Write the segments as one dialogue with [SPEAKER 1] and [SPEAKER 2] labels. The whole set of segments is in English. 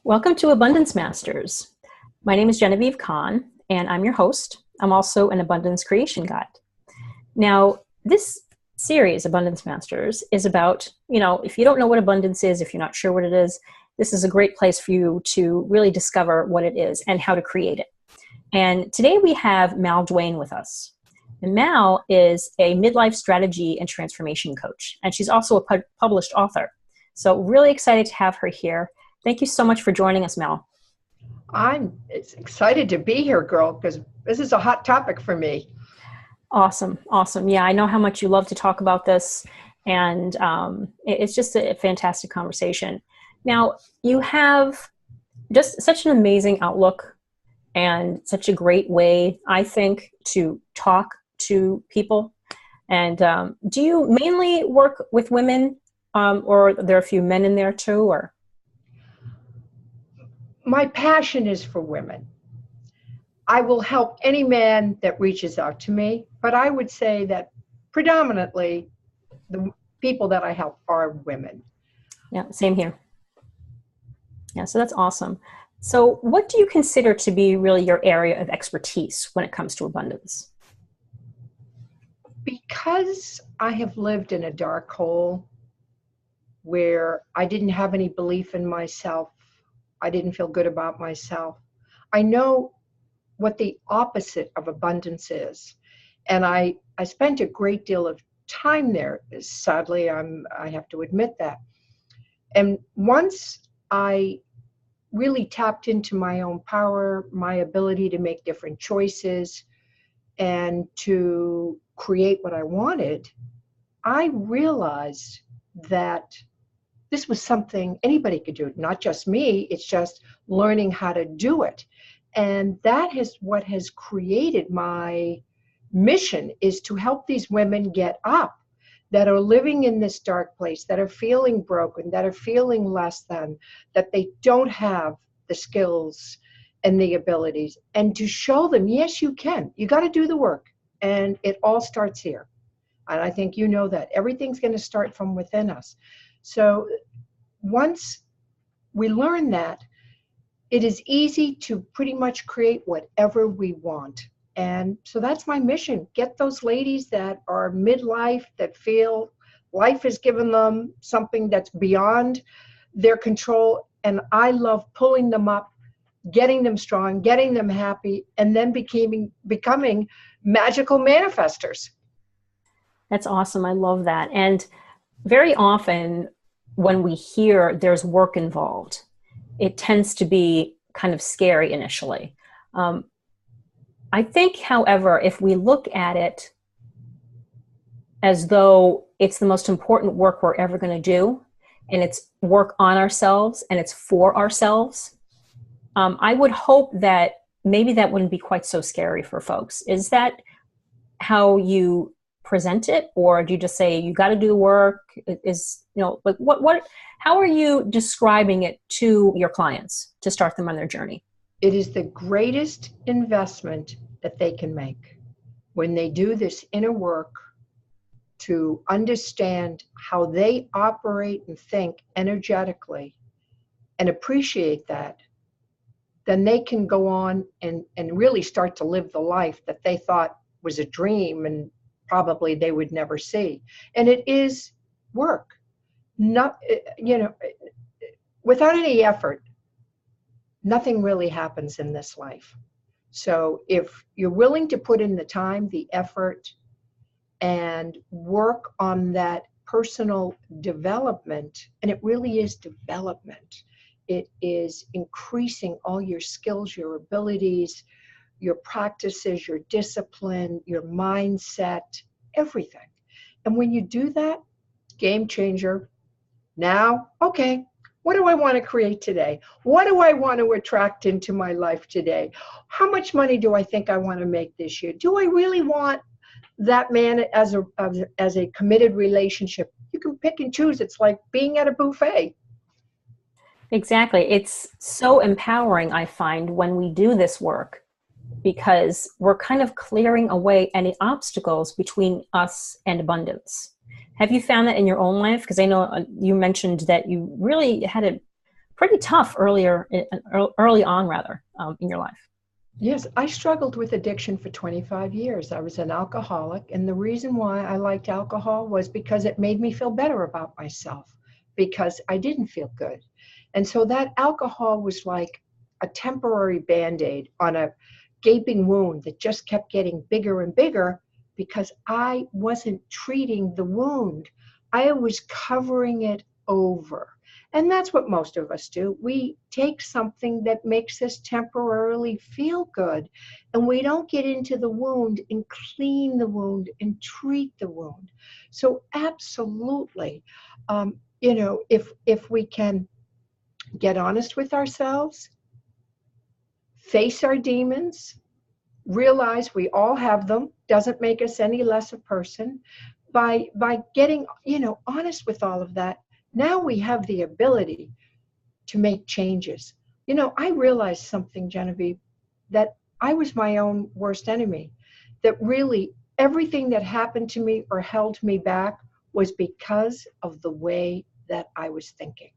[SPEAKER 1] Welcome to Abundance Masters. My name is Genevieve Kahn, and I'm your host. I'm also an abundance creation guide. Now, this series, Abundance Masters, is about, if you don't know what abundance is, if you're not sure what it is, this is a great place for you to really discover what it is and how to create it. And today we have Duane with us. And Mal is a midlife strategy and transformation coach, and she's also a published author. So really excited to have her here. Thank you so much for joining us, Mal.
[SPEAKER 2] I'm excited to be here, girl, because this is a hot topic for me.
[SPEAKER 1] Awesome. Yeah, I know how much you love to talk about this, and it's just a fantastic conversation. Now, you have just such an amazing outlook and such a great way, I think, to talk to people. And do you mainly work with women, or are there a few men in there too, or?
[SPEAKER 2] My passion is for women. I will help any man that reaches out to me, but I would say that predominantly the people that I help are women.
[SPEAKER 1] Yeah, same here. Yeah, so that's awesome. So what do you consider to be really your area of expertise when it comes to abundance?
[SPEAKER 2] Because I have lived in a dark hole where I didn't have any belief in myself, I didn't feel good about myself. I know what the opposite of abundance is. And I spent a great deal of time there. Sadly, I have to admit that. And once I really tapped into my own power, my ability to make different choices and to create what I wanted, I realized that this was something anybody could do, not just me. It's just learning how to do it. And that is what has created my mission, is to help these women get up that are living in this dark place, that are feeling broken, that are feeling less than, that they don't have the skills and the abilities, and to show them, yes, you can. You got to do the work. And it all starts here. And I think you know that everything's going to start from within us. So once we learn that, it is easy to pretty much create whatever we want. And so that's my mission. Get those ladies that are midlife, that feel life has given them something that's beyond their control. And I love pulling them up, getting them strong, getting them happy, and then becoming magical manifestors.
[SPEAKER 1] That's awesome. I love that. And very often when we hear there's work involved, it tends to be kind of scary initially. I think, however, if we look at it as though it's the most important work we're ever going to do, and it's work on ourselves and it's for ourselves, I would hope that maybe that wouldn't be quite so scary for folks. Is that how you present it, or do you just say you got to do the work? How are you describing it to your clients to start them on their journey?
[SPEAKER 2] It is the greatest investment that they can make when they do this inner work to understand how they operate and think energetically and appreciate that. Then they can go on and really start to live the life that they thought was a dream and probably they would never see. And it is work. Not, without any effort, nothing really happens in this life. So if you're willing to put in the time, the effort, and work on that personal development, and it really is development. It is increasing all your skills, your abilities, your practices, your discipline, your mindset, everything. And when you do that, game changer. Now, okay, what do I want to create today? What do I want to attract into my life today? How much money do I think I want to make this year? Do I really want that man as a committed relationship? You can pick and choose. It's like being at a buffet.
[SPEAKER 1] Exactly. It's so empowering, I find, when we do this work, because we're kind of clearing away any obstacles between us and abundance. Have you found that in your own life? Because I know you mentioned that you really had a pretty tough early on rather, in your life.
[SPEAKER 2] Yes, I struggled with addiction for 25 years. I was an alcoholic, and the reason why I liked alcohol was because it made me feel better about myself because I didn't feel good. And so that alcohol was like a temporary band-aid on a gaping wound that just kept getting bigger and bigger because I wasn't treating the wound. I was covering it over. And that's what most of us do. We take something that makes us temporarily feel good, and we don't get into the wound and clean the wound and treat the wound. So absolutely, if we can get honest with ourselves, face our demons, realize we all have them, doesn't make us any less a person. By getting honest with all of that, now we have the ability to make changes. I realized something, Genevieve, that I was my own worst enemy, that really everything that happened to me or held me back was because of the way that I was thinking.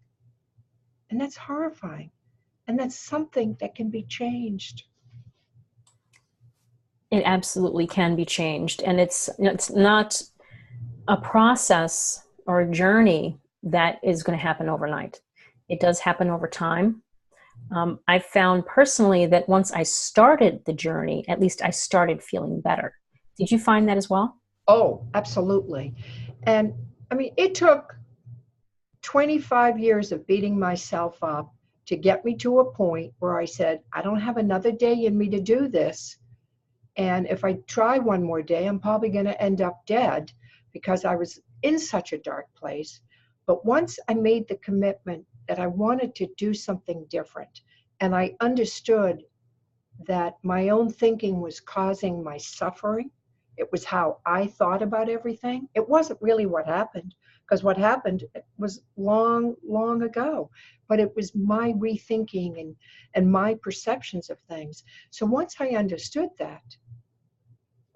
[SPEAKER 2] And that's horrifying. And that's something that can be changed.
[SPEAKER 1] It absolutely can be changed, and it's not a process or a journey that is going to happen overnight. It does happen over time. I found personally that once I started the journey, at least I started feeling better. Did you find that as well?
[SPEAKER 2] Oh, absolutely. And I mean, it took 25 years of beating myself up to get me to a point where I said, I don't have another day in me to do this. And if I try one more day, I'm probably going to end up dead because I was in such a dark place. But once I made the commitment that I wanted to do something different, and I understood that my own thinking was causing my suffering, it was how I thought about everything. It wasn't really what happened, because what happened was long, long ago. But it was my rethinking and my perceptions of things. So once I understood that,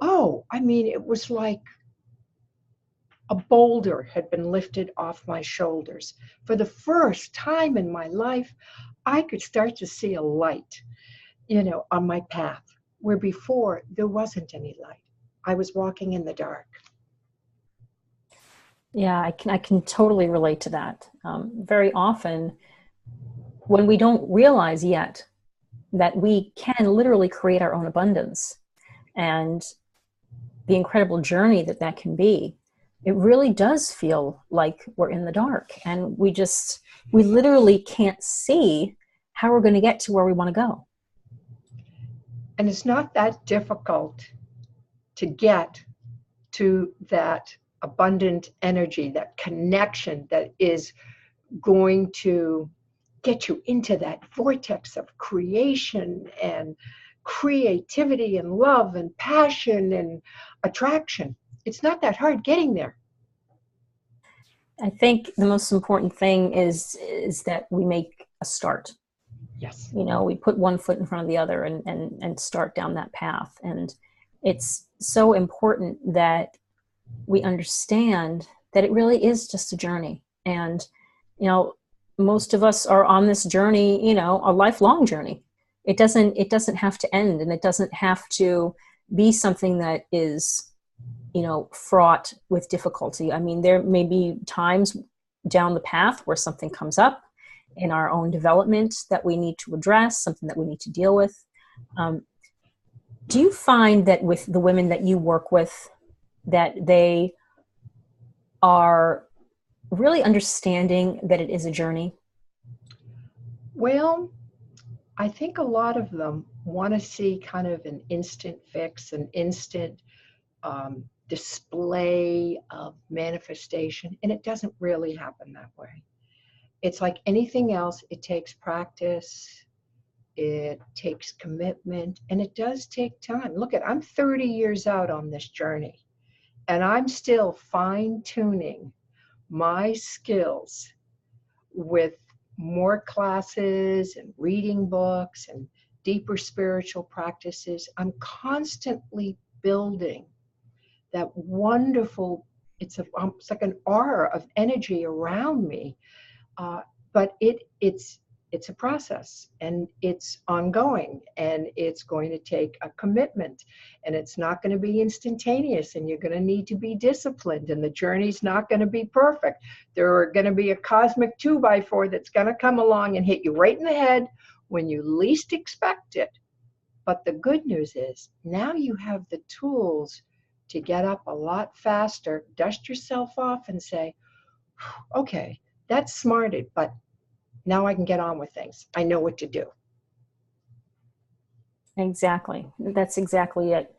[SPEAKER 2] oh, I mean, it was like a boulder had been lifted off my shoulders. For the first time in my life, I could start to see a light, on my path, where before there wasn't any light. I was walking in the dark.
[SPEAKER 1] Yeah, I can totally relate to that. Very often, when we don't realize yet that we can literally create our own abundance and the incredible journey that that can be, it really does feel like we're in the dark, and we literally can't see how we're going to get to where we want to go.
[SPEAKER 2] And it's not that difficult to get to that abundant energy, that connection that is going to get you into that vortex of creation and creativity and love and passion and attraction. It's not that hard getting there.
[SPEAKER 1] I think the most important thing is that we make a start.
[SPEAKER 2] Yes.
[SPEAKER 1] We put one foot in front of the other and start down that path. And it's so important that we understand that it really is just a journey. And, most of us are on this journey, a lifelong journey. It doesn't have to end, and it doesn't have to be something that is, fraught with difficulty. I mean, there may be times down the path where something comes up in our own development that we need to address, something that we need to deal with. Do you find that with the women that you work with, that they are really understanding that it is a journey?
[SPEAKER 2] Well, I think a lot of them want to see kind of an instant fix, an instant display of manifestation, and it doesn't really happen that way. It's like anything else, it takes practice, it takes commitment, and it does take time. Look I'm 30 years out on this journey, and I'm still fine-tuning my skills with more classes and reading books and deeper spiritual practices. I'm constantly building that wonderful, it's like an aura of energy around me. But it's it's a process, and it's ongoing, and it's going to take a commitment, and it's not going to be instantaneous, and you're going to need to be disciplined, and the journey's not going to be perfect. There are going to be a cosmic 2x4 that's going to come along and hit you right in the head when you least expect it. But the good news is now you have the tools to get up a lot faster, dust yourself off and say, okay, that's smarted, but now I can get on with things. I know what to do.
[SPEAKER 1] Exactly. That's exactly it.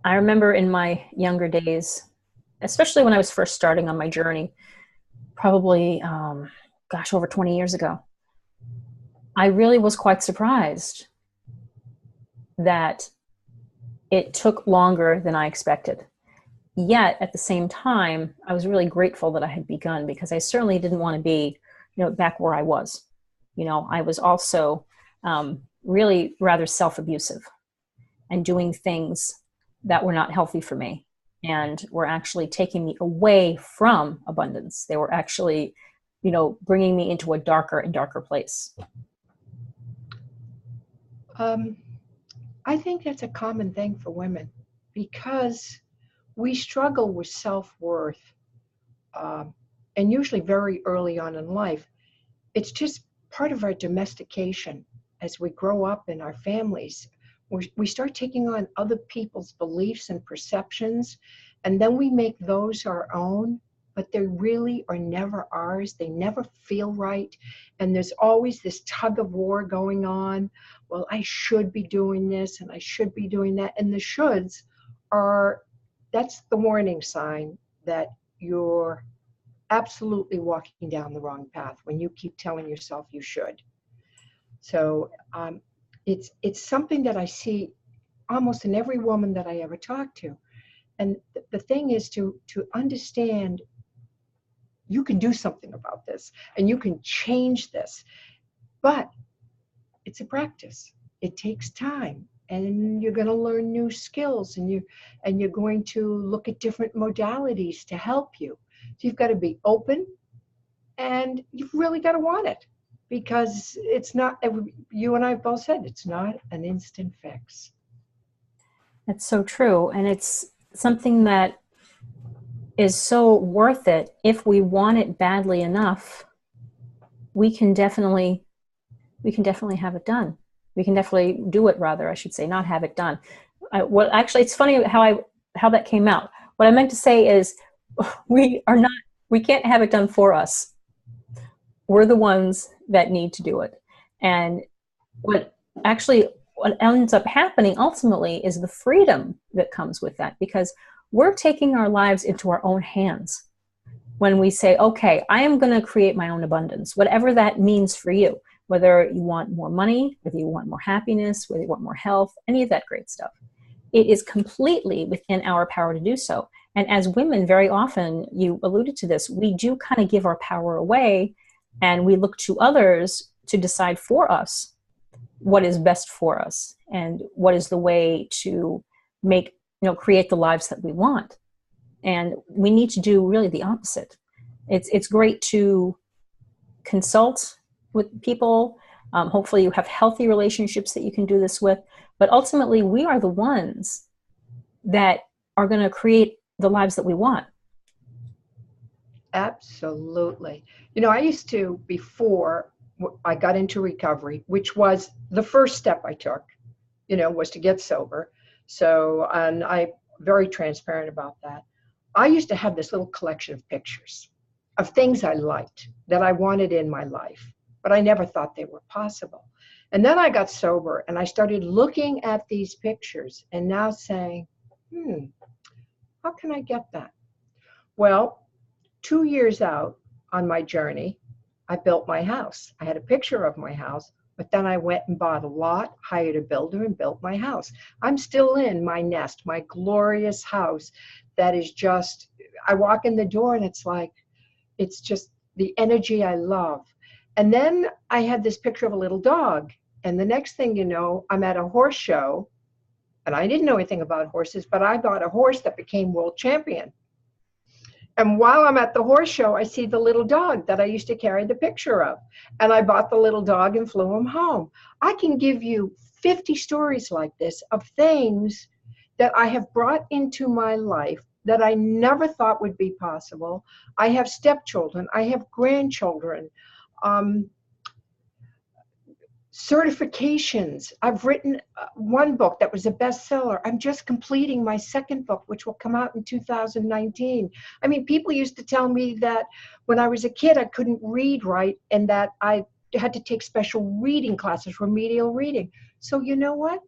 [SPEAKER 1] I remember in my younger days, especially when I was first starting on my journey, probably, over 20 years ago, I really was quite surprised that it took longer than I expected. Yet at the same time, I was really grateful that I had begun, because I certainly didn't want to be, back where I was. I was also really rather self-abusive and doing things that were not healthy for me and were actually taking me away from abundance. They were actually, bringing me into a darker and darker place.
[SPEAKER 2] I think that's a common thing for women, because we struggle with self-worth, and usually very early on in life. It's just part of our domestication. As we grow up in our families, we start taking on other people's beliefs and perceptions, and then we make those our own, but they really are never ours. They never feel right. And there's always this tug of war going on. Well, I should be doing this and I should be doing that. And the shoulds that's the warning sign that you're absolutely walking down the wrong path when you keep telling yourself you should. So it's something that I see almost in every woman that I ever talk to. And the thing is to understand you can do something about this and you can change this, but it's a practice. It takes time, and you're going to learn new skills, and you're going to look at different modalities to help you. So you've got to be open, and you've really got to want it, because it's not, you and I both said, it's not an instant fix.
[SPEAKER 1] That's so true. And it's something that is so worth it. If we want it badly enough, we can definitely have it done. We can definitely do it, rather, I should say, not have it done. Actually, it's funny how that came out. What I meant to say is we can't have it done for us. We're the ones that need to do it. And what ends up happening ultimately is the freedom that comes with that, because we're taking our lives into our own hands when we say, okay, I am going to create my own abundance, whatever that means for you, whether you want more money, whether you want more happiness, whether you want more health, any of that great stuff. It is completely within our power to do so. And as women, very often, you alluded to this, we do kind of give our power away, and we look to others to decide for us what is best for us and what is the way to create the lives that we want. And we need to do really the opposite. It's great to consult with people. Hopefully you have healthy relationships that you can do this with. But ultimately, we are the ones that are going to create the lives that we want.
[SPEAKER 2] Absolutely. I used to, before I got into recovery, which was the first step I took, was to get sober. So, and I'm very transparent about that. I used to have this little collection of pictures of things I liked that I wanted in my life, but I never thought they were possible. And then I got sober and I started looking at these pictures and now saying, how can I get that? Well, 2 years out on my journey, I built my house. I had a picture of my house, but then I went and bought a lot, hired a builder, and built my house. I'm still in my nest, my glorious house that is just, I walk in the door and it's just the energy I love. And then I had this picture of a little dog. And the next thing you know, I'm at a horse show, and I didn't know anything about horses, but I bought a horse that became world champion. And while I'm at the horse show, I see the little dog that I used to carry the picture of. And I bought the little dog and flew him home. I can give you 50 stories like this of things that I have brought into my life that I never thought would be possible. I have stepchildren, I have grandchildren, certifications. I've written one book that was a bestseller. I'm just completing my second book, which will come out in 2019. I mean, people used to tell me that when I was a kid, I couldn't read right and that I had to take special reading classes, remedial reading. So you know what?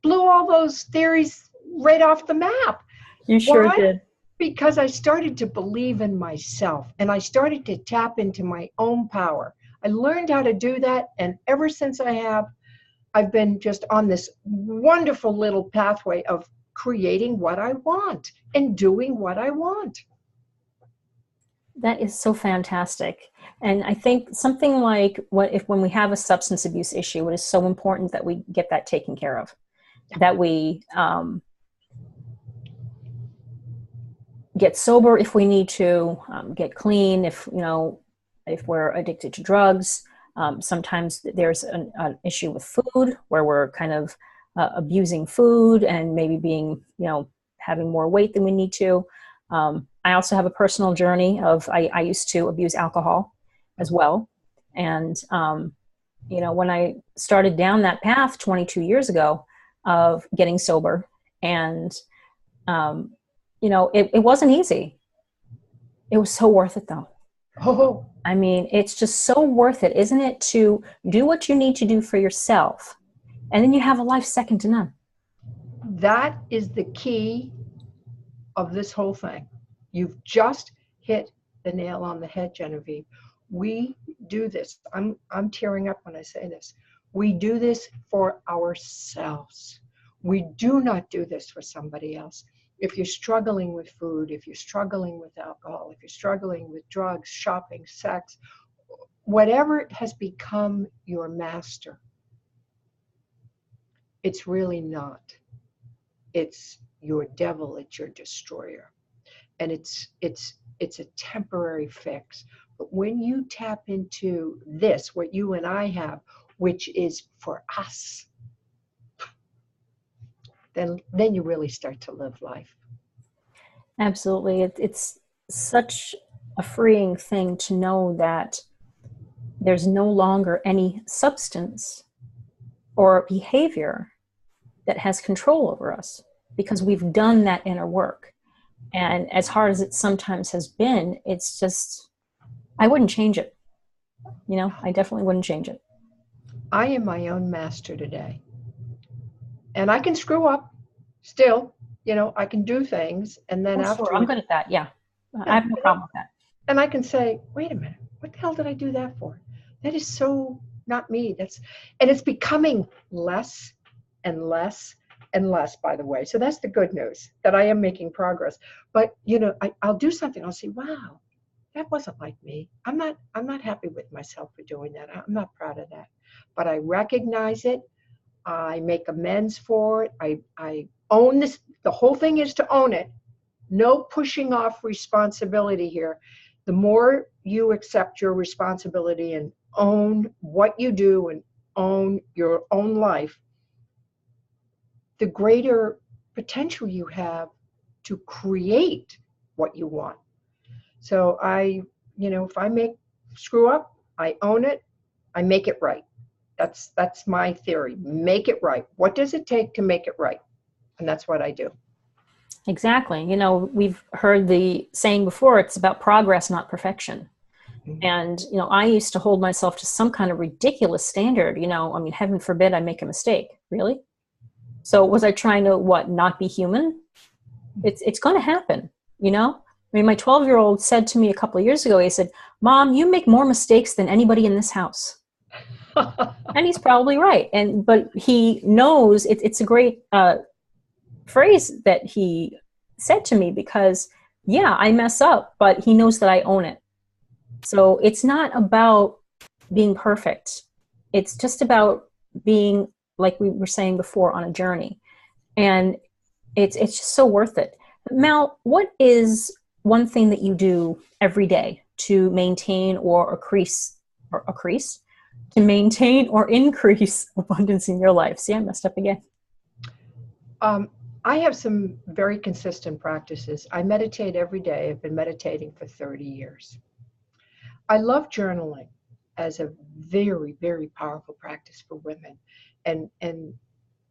[SPEAKER 2] Blew all those theories right off the map.
[SPEAKER 1] You sure
[SPEAKER 2] Why?
[SPEAKER 1] did.
[SPEAKER 2] Because I started to believe in myself and I started to tap into my own power. I learned how to do that, and ever since I've been just on this wonderful little pathway of creating what I want and doing what I want.
[SPEAKER 1] That is so fantastic. And I think something like when we have a substance abuse issue, it is so important that we get that taken care of, that we get sober if we need to, get clean if we're addicted to drugs. Sometimes there's an issue with food where we're kind of abusing food and maybe being, having more weight than we need to. I also have a personal journey of, I used to abuse alcohol as well. And, when I started down that path 22 years ago of getting sober, and, it wasn't easy. It was so worth it though.
[SPEAKER 2] Oh,
[SPEAKER 1] I mean, it's just so worth it, isn't it, to do what you need to do for yourself. And then you have a life second to none.
[SPEAKER 2] that is the key of this whole thing. You've just hit the nail on the head, Genevieve. We do this. I'm tearing up when I say this. We do this for ourselves. We do not do this for somebody else. If you're struggling with food, if you're struggling with alcohol, if you're struggling with drugs, shopping, sex, whatever has become your master, it's really not. It's your devil, it's your destroyer. And it's a temporary fix. But when you tap into this, what you and I have, which is for us, then you really start to live life.
[SPEAKER 1] Absolutely. It's such a freeing thing to know that there's no longer any substance or behavior that has control over us, because we've done that inner work. And as hard as it sometimes has been, it's just, I wouldn't change it. I definitely wouldn't change it.
[SPEAKER 2] I am my own master today. And I can screw up still, I can do things. And then
[SPEAKER 1] Sure, I'm good at that. Yeah. I have no problem with that.
[SPEAKER 2] And I can say, wait a minute, what the hell did I do that for? That is so not me. And it's becoming less and less and less, by the way. So that's the good news, that I am making progress. But I'll do something. I'll say, wow, that wasn't like me. I'm not happy with myself for doing that. I'm not proud of that. But I recognize it. I make amends for it. I own this. The whole thing is to own it. No pushing off responsibility here. The more you accept your responsibility and own what you do and own your own life, the greater potential you have to create what you want. So if I screw up, I own it, I make it right. That's my theory. Make it right. What does it take to make it right? And that's what I do.
[SPEAKER 1] Exactly. We've heard the saying before, it's about progress, not perfection. Mm-hmm. And, I used to hold myself to some kind of ridiculous standard, heaven forbid I make a mistake. Really? So was I trying to, not be human? It's going to happen, my 12-year-old said to me a couple of years ago, he said, Mom, you make more mistakes than anybody in this house. And he's probably right. But he knows it's a great phrase that he said to me, because I mess up, but he knows that I own it. So it's not about being perfect. It's just about being, like we were saying before, on a journey. And it's just so worth it. Mal, what is one thing that you do every day to maintain or accrease to maintain or increase abundance in your life? See, I messed up again.
[SPEAKER 2] Um, I have some very consistent practices. I meditate every day. I've been meditating for 30 years. I love journaling as a very, very powerful practice for women. And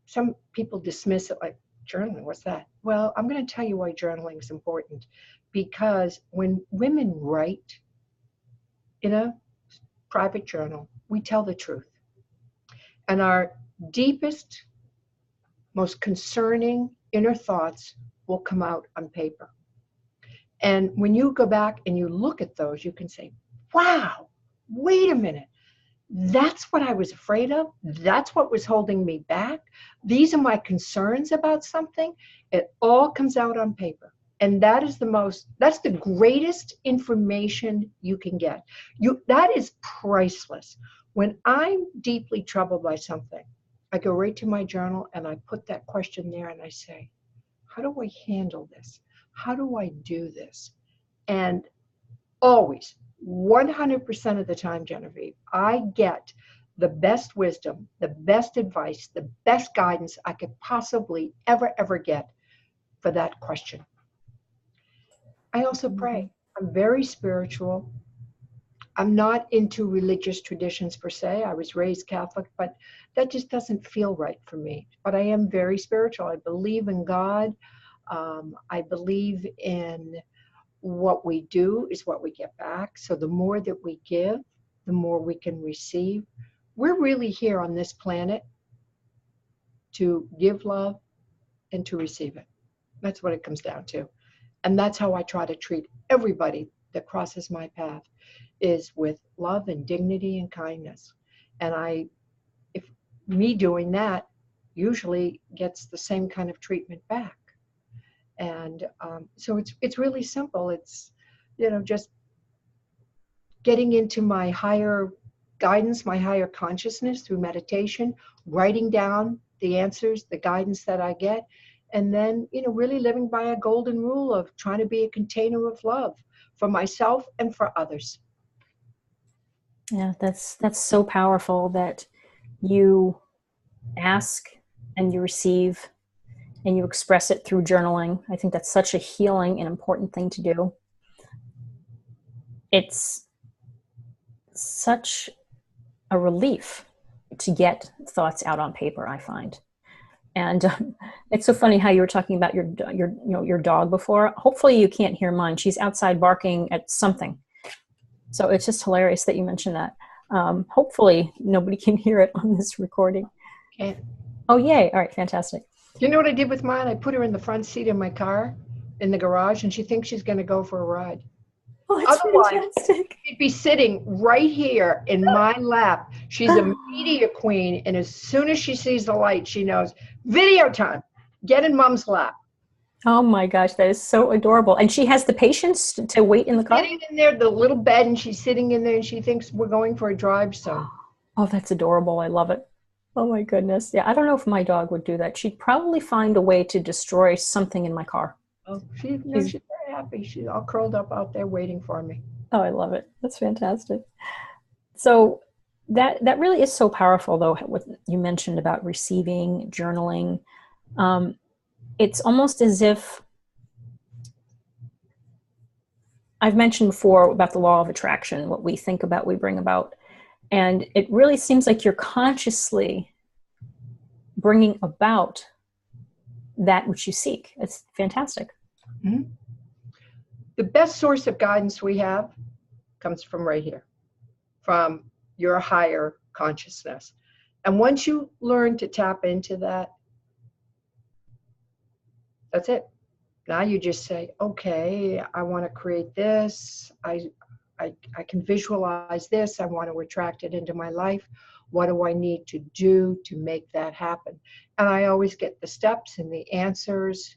[SPEAKER 2] some people dismiss it like, journaling, what's that? Well, I'm going to tell you why journaling is important. Because when women write in a private journal, we tell the truth. And our deepest, most concerning inner thoughts will come out on paper. And when you go back and you look at those, you can say, wow, wait a minute. That's what I was afraid of. That's what was holding me back. These are my concerns about something. It all comes out on paper. And that's the greatest information you can get. That is priceless. When I'm deeply troubled by something, I go right to my journal and I put that question there and I say, how do I handle this? How do I do this? And always, 100% of the time, Genevieve, I get the best wisdom, the best advice, the best guidance I could possibly ever get for that question. I also pray. I'm very spiritual. I'm not into religious traditions per se. I was raised Catholic, but that just doesn't feel right for me. But I am very spiritual. I believe in God. I believe in what we do is what we get back. So the more that we give, the more we can receive. We're really here on this planet to give love and to receive it. That's what it comes down to. And that's how I try to treat everybody that crosses my path, is with love and dignity and kindness. And if me doing that usually gets the same kind of treatment back. And so it's really simple. It's, just getting into my higher guidance, my higher consciousness through meditation, writing down the answers, the guidance that I get, and then, really living by a golden rule of trying to be a container of love for myself and for others.
[SPEAKER 1] Yeah, that's so powerful that you ask and you receive and you express it through journaling. I think that's such a healing and important thing to do. It's such a relief to get thoughts out on paper, I find. And it's so funny how you were talking about your dog before. Hopefully you can't hear mine. She's outside barking at something. So it's just hilarious that you mentioned that. Hopefully nobody can hear it on this recording.
[SPEAKER 2] Okay.
[SPEAKER 1] Oh, yay. All right. Fantastic.
[SPEAKER 2] You know what I did with mine? I put her in the front seat of my car in the garage, and she thinks she's going to go for a ride.
[SPEAKER 1] Oh, that's
[SPEAKER 2] Otherwise,
[SPEAKER 1] fantastic.
[SPEAKER 2] she'd be sitting right here in my lap. She's a media queen, and as soon as she sees the light, she knows, video time, get in mom's lap.
[SPEAKER 1] Oh my gosh, that is so adorable. And she has the patience to wait in the car?
[SPEAKER 2] Sitting in there, the little bed, and she's sitting in there, and she thinks we're going for a drive soon.
[SPEAKER 1] Oh, that's adorable. I love it. Oh my goodness. Yeah, I don't know if my dog would do that. She'd probably find a way to destroy something in my car.
[SPEAKER 2] Oh, she's very happy. She's all curled up out there waiting for me.
[SPEAKER 1] Oh, I love it. That's fantastic. So that really is so powerful, though, what you mentioned about receiving, journaling. It's almost as if I've mentioned before about the law of attraction, what we think about, we bring about. And it really seems like you're consciously bringing about that which you seek. It's fantastic.
[SPEAKER 2] Mm-hmm. The best source of guidance we have comes from right here, from your higher consciousness. And once you learn to tap into that, that's it. Now you just say, okay, I want to create this. I can visualize this. I want to attract it into my life. What do I need to do to make that happen? And I always get the steps and the answers.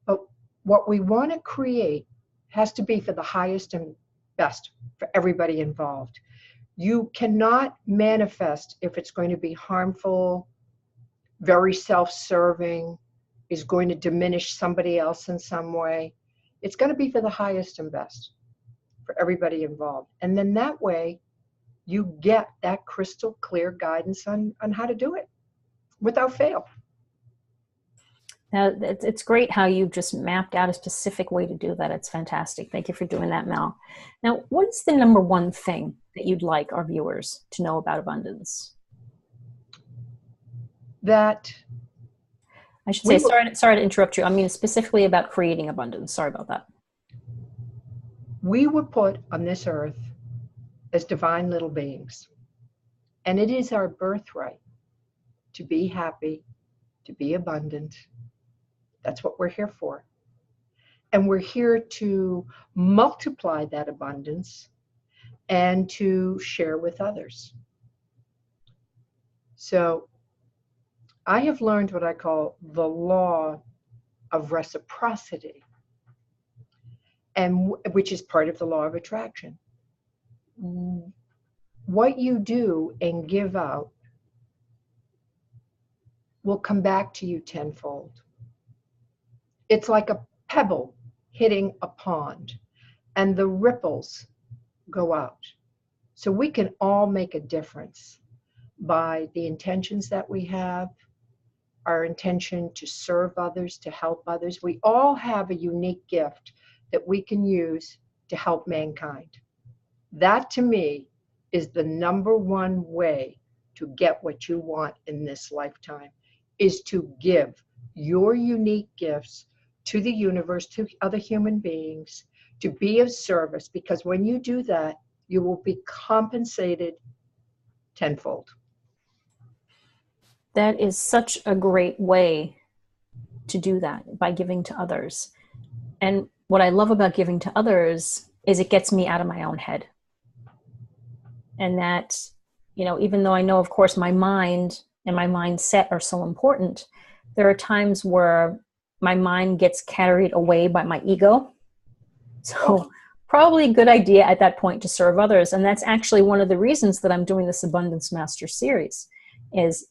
[SPEAKER 2] But what we want to create has to be for the highest and best for everybody involved. You cannot manifest if it's going to be harmful, very self-serving, is going to diminish somebody else in some way. It's going to be for the highest and best for everybody involved. And then that way you get that crystal clear guidance on how to do it without fail.
[SPEAKER 1] Now, it's great how you've just mapped out a specific way to do that. It's fantastic. Thank you for doing that, Mel. Now, what is the number one thing that you'd like our viewers to know about abundance?
[SPEAKER 2] That
[SPEAKER 1] I should say, sorry to interrupt you. I mean, specifically about creating abundance. Sorry about that.
[SPEAKER 2] We were put on this earth as divine little beings. And it is our birthright to be happy, to be abundant. That's what we're here for. And we're here to multiply that abundance and to share with others. So I have learned what I call the law of reciprocity, and which is part of the law of attraction. What you do and give out will come back to you tenfold. It's like a pebble hitting a pond, and the ripples go out. So we can all make a difference by the intentions that we have, our intention to serve others, to help others. We all have a unique gift that we can use to help mankind. That, to me, is the number one way to get what you want in this lifetime, is to give your unique gifts to the universe, to other human beings, to be of service, because when you do that, you will be compensated tenfold.
[SPEAKER 1] That is such a great way to do that, by giving to others. And what I love about giving to others is it gets me out of my own head. And that, even though I know, of course, my mind and my mindset are so important, there are times where my mind gets carried away by my ego. So probably a good idea at that point to serve others. And that's actually one of the reasons that I'm doing this Abundance Master series, is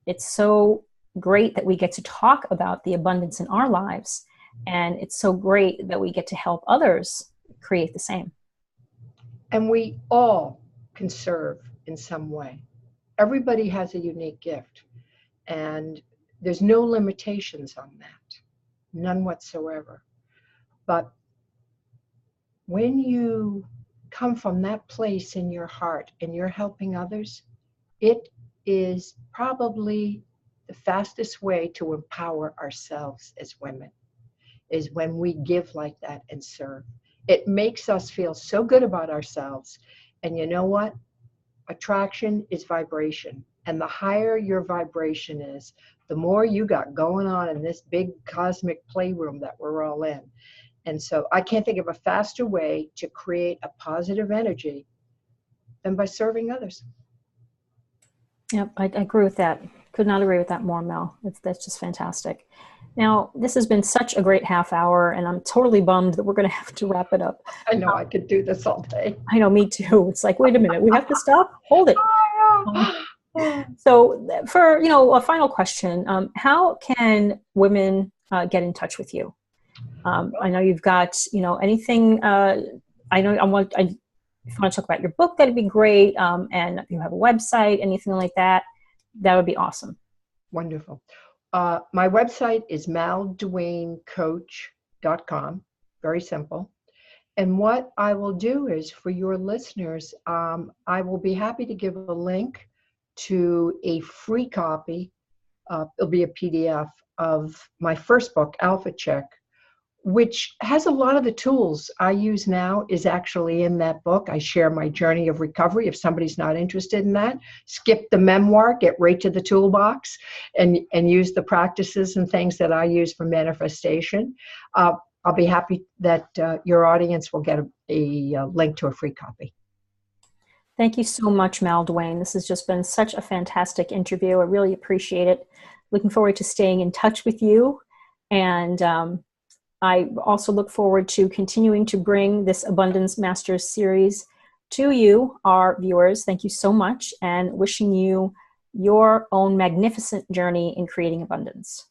[SPEAKER 1] it's so great that we get to talk about the abundance in our lives. And it's so great that we get to help others create the same. And
[SPEAKER 2] we all can serve in some way. Everybody has a unique gift, and there's no limitations on that. None whatsoever. But when you come from that place in your heart and you're helping others, it is probably the fastest way to empower ourselves as women, is when we give like that and serve. It makes us feel so good about ourselves. And you know what? Attraction is vibration. And the higher your vibration is, the more you got going on in this big cosmic playroom that we're all in. And so I can't think of a faster way to create a positive energy than by serving others.
[SPEAKER 1] Yep, I agree with that. Could not agree with that more, Mel. That's just fantastic. Now, this has been such a great half hour, and I'm totally bummed that we're going to have to wrap it up.
[SPEAKER 2] I know, I could do this all day.
[SPEAKER 1] I know, me too. It's like, wait a minute, we have to stop? Hold it. So for, a final question, how can women get in touch with you? I know you've got, anything, if you want to talk about your book, that'd be great. And if you have a website, anything like that, that would be awesome.
[SPEAKER 2] Wonderful. My website is malduanecoach.com. Very simple. And what I will do is, for your listeners, I will be happy to give a link to a free copy. It'll be a PDF of my first book, Alpha Check, which has a lot of the tools I use now is actually in that book. I share my journey of recovery. If somebody's not interested in that, skip the memoir, get right to the toolbox and use the practices and things that I use for manifestation. I'll be happy that your audience will get a link to a free copy.
[SPEAKER 1] Thank you so much, Mel Duane. This has just been such a fantastic interview. I really appreciate it. Looking forward to staying in touch with you. And I also look forward to continuing to bring this Abundance Masters series to you, our viewers. Thank you so much, and wishing you your own magnificent journey in creating abundance.